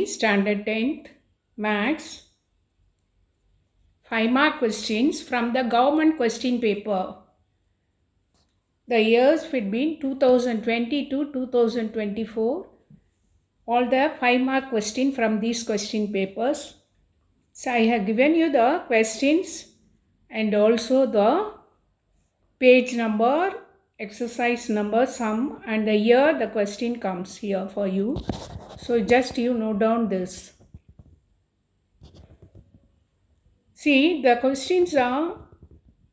Standard 10th, Maths, 5-mark questions from the government question paper. The years would be 2020 to 2024. All the 5-mark question from these question papers. So I have given you the questions and also the page number, exercise number, sum, and the year the question comes here for you. So just you note down this. See, the questions are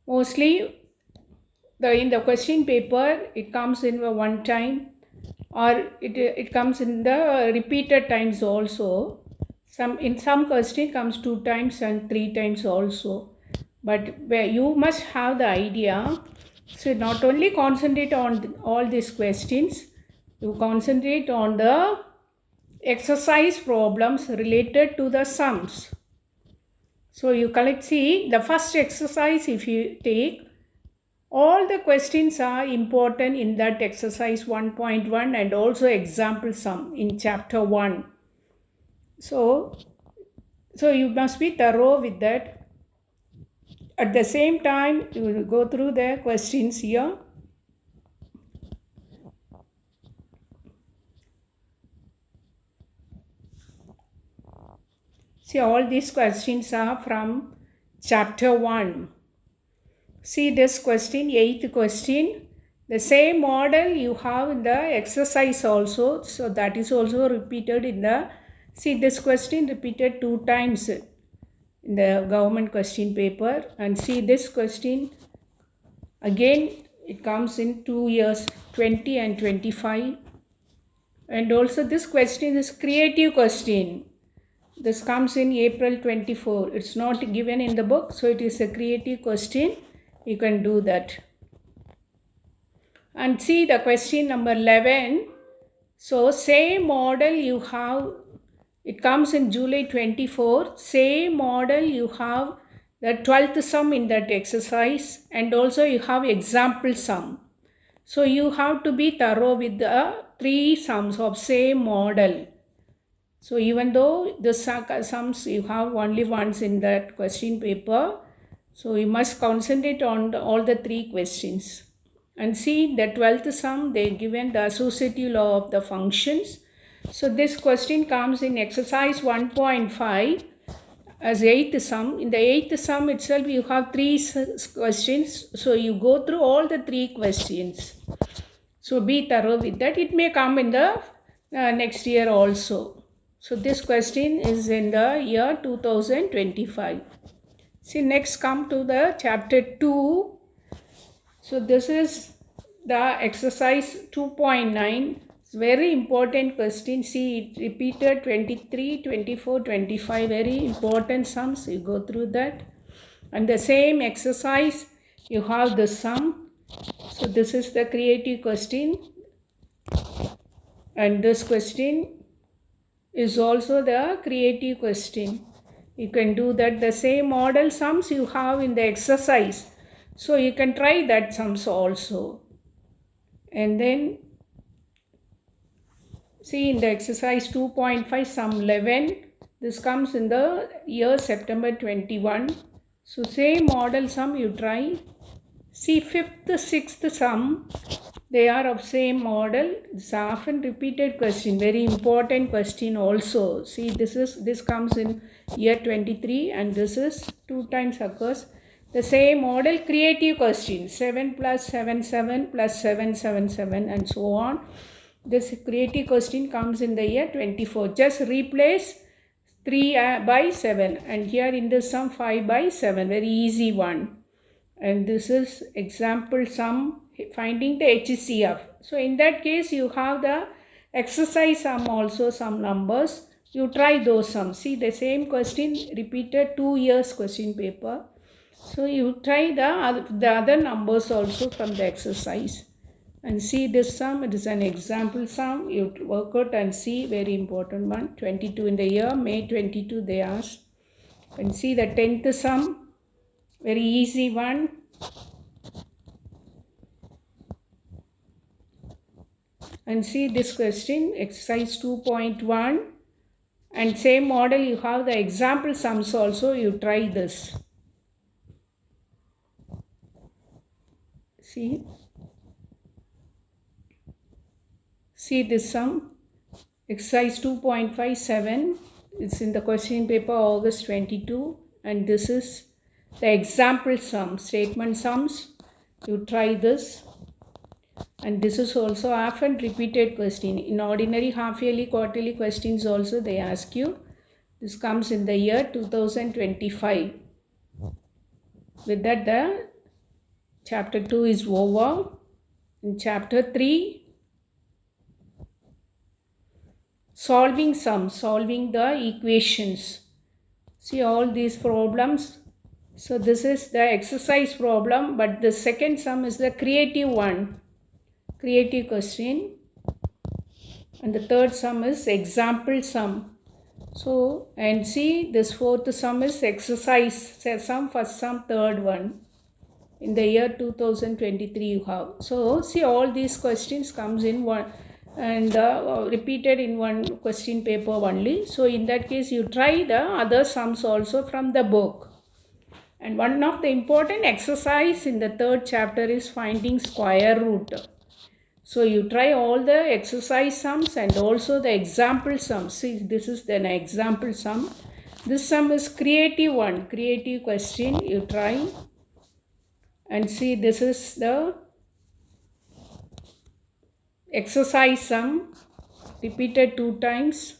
mostly in the question paper, it comes in one time, or it comes in the repeated times also. In some question comes 2 times and 3 times also. But where you must have the idea. So not only concentrate on all these questions, you concentrate on the exercise problems related to the sums. So you see the first exercise, if you take, all the questions are important in that exercise 1.1 and also example sum in chapter 1. So you must be thorough with that. At the same time, you will go through the questions here. See, all these questions are from chapter 1. See this question, 8th question. The same model you have in the exercise also. So that is also repeated in the, see this question repeated 2 times in the government question paper. And see this question, again it comes in 2 years, 20 and 25. And also this question is creative question. This comes in April 24. It's not given in the book, so it is a creative question. You can do that. And see the question number 11. So same model you have, it comes in July 24. Same model you have the 12th sum in that exercise, and also you have example sum. So you have to be thorough with the 3 sums of same model. So even though the sums you have only once in that question paper, so you must concentrate on all the 3 questions. And see the 12th sum, they given the associative law of the functions. So this question comes in exercise 1.5 as 8th sum. In the 8th sum itself, you have 3 questions. So you go through all the 3 questions. So be thorough with that. It may come in the next year also. So this question is in the year 2025. See, next come to the chapter 2. So this is the exercise 2.9. It's very important question. See, it repeated 23, 24, 25. Very important sums. You go through that. And the same exercise, you have the sum. So this is the creative question. And this question is also the creative question. You can do that. The same model sums you have in the exercise. So you can try that sums also. And then see in the exercise 2.5 sum 11. This comes in the year September 21. So same model sum you try. See 5th, 6th sum, they are of same model. It's often repeated question, very important question also. See this comes in year 23 and this is 2 times occurs. The same model creative question, 7 plus 7 7 plus 7 7 7 and so on. This creative question comes in the year 24. Just replace 3 by 7 and here in this sum 5 by 7. Very easy one. And this is example sum, finding the HCF. So in that case you have the exercise sum also, some numbers. You try those sums. See the same question repeated 2 years question paper. So you try the other numbers also from the exercise. And see this sum, it is an example sum. You work out and see, very important one. 22 in the year, May 22 they asked. And see the 10th sum. Very easy one. And see this question, exercise 2.1. And same model you have the example sums also, you try this. See this sum, exercise 2.57, it's in the question paper August 22, and this is the example sum, statement sums. You try this. And this is also often repeated question. In ordinary half yearly, quarterly questions also they ask you. This comes in the year 2025. With that, the chapter 2 is over. In chapter 3, solving sums, solving the equations. See all these problems. So this is the exercise problem, but the second sum is the creative one, creative question. And the third sum is example sum. So, and see this fourth sum is exercise sum, first sum, third one. In the year 2023 you have. So, see all these questions comes in one and repeated in one question paper only. So, in that case you try the other sums also from the book. And one of the important exercise in the third chapter is finding square root. So you try all the exercise sums and also the example sums. See, this is an example sum. This sum is creative one, creative question. You try and see this is the exercise sum, repeated 2 times.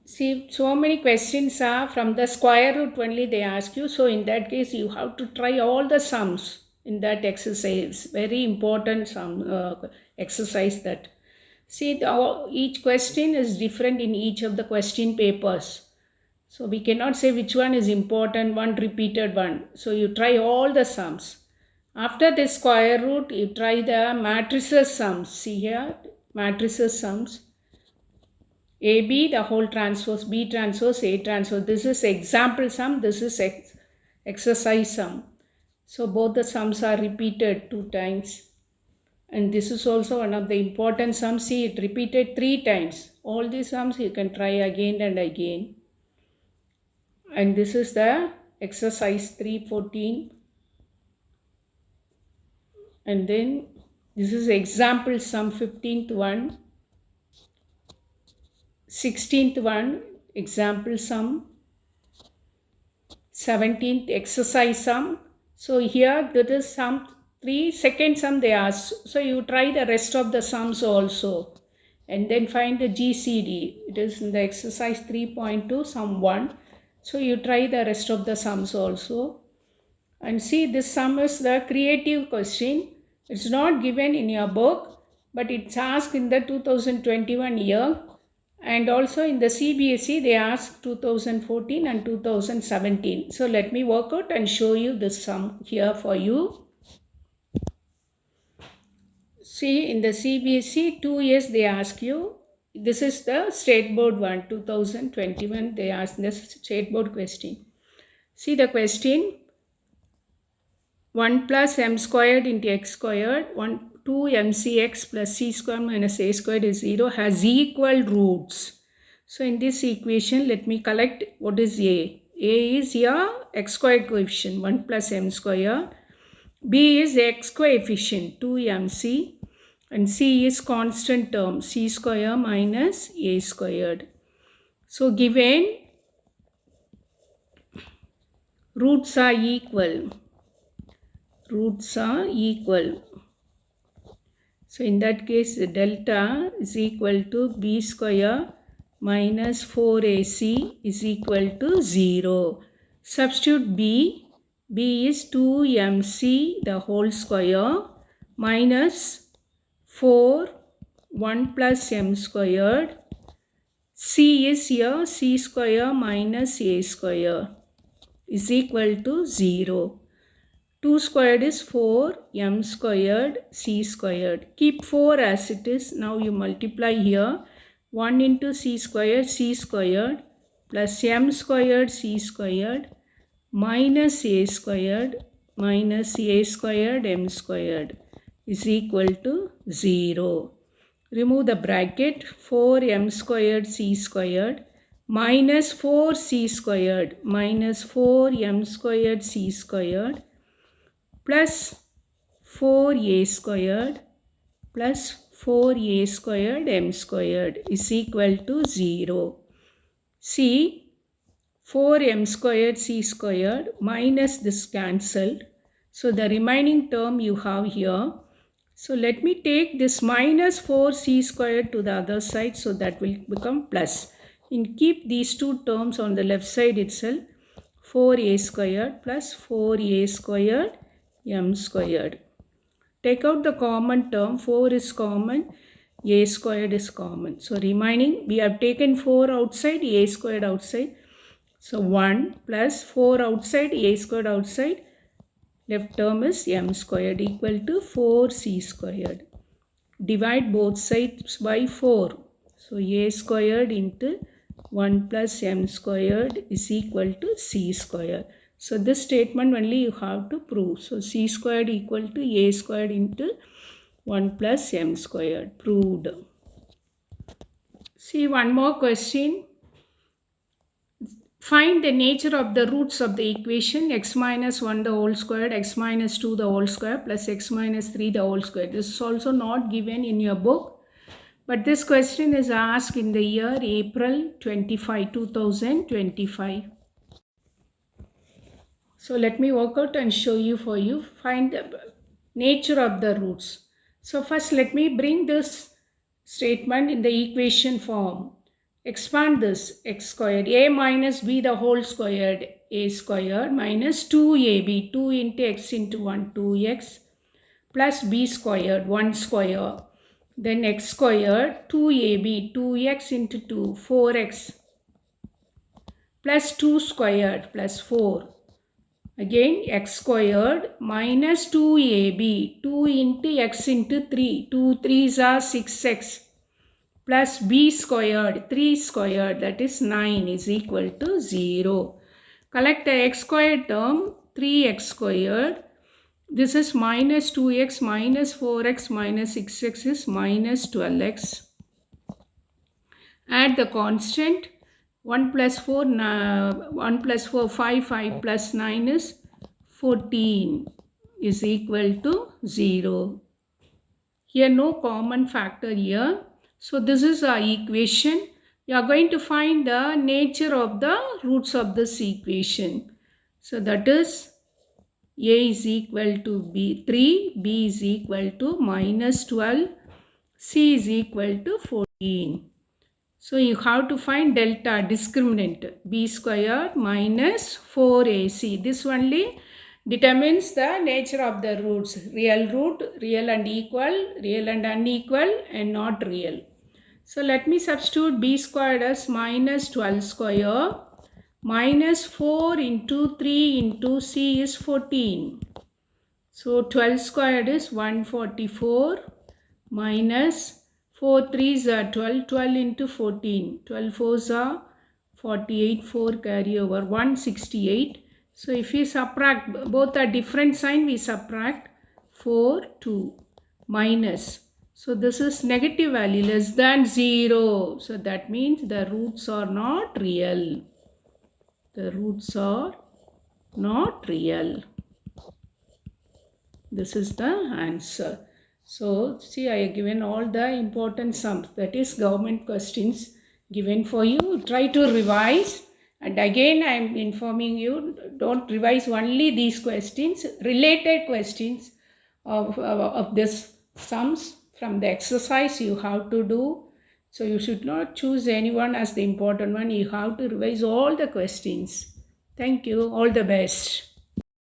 See, so many questions are from the square root only they ask you. So in that case, you have to try all the sums in that exercise. Very important sum exercise that. See, each question is different in each of the question papers. So we cannot say which one is important, one repeated one. So you try all the sums. After the square root, you try the matrices sums. See here, matrices sums. AB, the whole transpose, B transpose, A transpose. This is example sum, this is exercise sum. So both the sums are repeated 2 times. And this is also one of the important sums. See, it repeated 3 times. All these sums you can try again and again. And this is the exercise 314. And then this is example sum 15th one. 16th one, example sum. 17th exercise sum. So here there is sum 3, second sum they ask. So you try the rest of the sums also. And then find the GCD. It is in the exercise 3.2, sum 1. So you try the rest of the sums also. And see, this sum is the creative question. It's not given in your book, but it's asked in the 2021 year. And also in the CBSE, they asked 2014 and 2017. So let me work out and show you this sum here for you. See, in the CBSE, 2 years they ask you. This is the state board one, 2021. They asked this state board question. See the question. 1 plus m squared into x squared, 2 mcx plus c squared minus a squared is 0 has equal roots. So in this equation, let me collect what is a. A is your x squared coefficient, 1 plus m squared. B is x coefficient, 2mc. And c is constant term, c squared minus a squared. So given roots are equal. Roots are equal. So in that case, delta is equal to b square minus 4ac is equal to 0. Substitute b. B is 2mc the whole square minus 4, 1 plus m squared. C is here, c square minus a square is equal to 0. 2 squared is 4, m squared, c squared. Keep 4 as it is. Now you multiply here. 1 into c squared plus m squared, c squared minus a squared, m squared. is equal to 0. Remove the bracket. 4m squared c squared minus 4c squared minus 4m squared c squared plus 4a squared plus 4a squared m squared is equal to 0. See, 4m squared c squared minus this cancelled. So the remaining term you have here. So let me take this minus 4c squared to the other side, so that will become plus. And keep these two terms on the left side itself. 4a squared plus 4a squared m squared. Take out the common term. 4 is common, a squared is common. So remaining, we have taken 4 outside, a squared outside. So 1 plus 4 outside, a squared outside. Left term is m squared equal to 4c squared. Divide both sides by 4. So a squared into 1 plus m squared is equal to c squared. So this statement only you have to prove. So c squared equal to a squared into 1 plus m squared. Proved. See one more question. Find the nature of the roots of the equation x minus 1 the whole squared, x minus 2 the whole square plus x minus 3 the whole square. This is also not given in your book. But this question is asked in the year April 25, 2025. So let me work out and show you for you. Find the nature of the roots. So first let me bring this statement in the equation form. Expand this x squared, a minus b the whole squared, a squared minus 2ab, 2 into x into 1, 2x plus b squared, 1 square. Then x squared, 2ab, 2x into 2, 4x plus 2 squared plus 4. Again x squared minus 2ab, 2 into x into 3, 2 3s are 6x plus b squared, 3 squared, that is 9 is equal to 0. Collect the x squared term, 3x squared. This is minus 2x minus 4x minus 6x is minus 12x. Add the constant. 1 plus 4, 5, 5 plus 9 is 14 is equal to 0. Here no common factor here. So this is our equation. You are going to find the nature of the roots of this equation. So that is a is equal to b 3, b is equal to minus 12, c is equal to 14. So you have to find delta discriminant b squared minus 4ac. This only determines the nature of the roots. Real root, real and equal, real and unequal, and not real. So let me substitute b squared as minus 12 square minus 4 into 3 into c is 14. So 12 squared is 144 minus 4 3s are 12, 12 into 14, 12 4s are 48, 4 carry over 168. So if we subtract, both are different sign, we subtract 4, 2 minus. So this is negative value less than 0. So that means the roots are not real. The roots are not real. This is the answer. So see, I have given all the important sums, that is government questions given for you. Try to revise, and again I am informing you, don't revise only these questions, related questions of this sums from the exercise you have to do. So you should not choose anyone as the important one. You have to revise all the questions. Thank you. All the best.